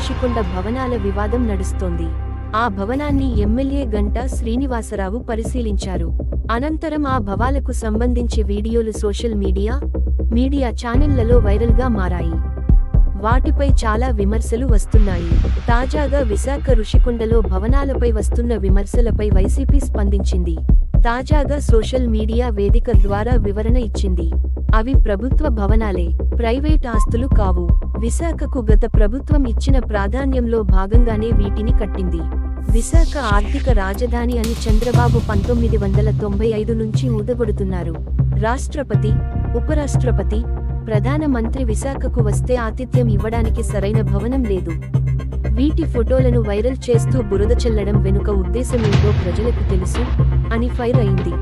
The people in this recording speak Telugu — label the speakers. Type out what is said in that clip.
Speaker 1: రుషికొండ భవనాల వివాదం నడుస్తోంది. ఆ భవనాన్ని ఎమ్మెల్యే గంటా శ్రీనివాసరావు పరిశీలించారు. అనంతరం ఆ భవాలకు సంబంధించి వీడియోలు సోషల్ మీడియా ఛానళ్లలో వైరల్గా మారాయి. వాటిపై చాలా విమర్శలు వస్తున్నాయి. తాజాగా విశాఖ రుషికొండలో భవనాలపై వస్తున్న విమర్శలపై వైసీపీ స్పందించింది. తాజాగా సోషల్ మీడియా వేదిక ద్వారా వివరణ ఇచ్చింది. అవి ప్రభుత్వ భవనాలే, ప్రైవేట్ ఆస్తులు కావు. విశాఖకు గత ప్రభుత్వం ఇచ్చిన ప్రాధాన్యంలో భాగంగానే వీటిని కట్టింది. విశాఖ ఆర్థిక రాజధాని అని చంద్రబాబు 1995 నుంచి ఊదగొడుతున్నారు. రాష్ట్రపతి, ఉపరాష్ట్రపతి, ప్రధాన మంత్రి విశాఖకు వస్తే ఆతిథ్యం ఇవ్వడానికి సరైన భవనం లేదు. వీటి ఫోటోలను వైరల్ చేస్తూ బురద చల్లడం వెనుక ఉద్దేశమేంటో ప్రజలకు తెలుసు అని ఫైర్ అయింది.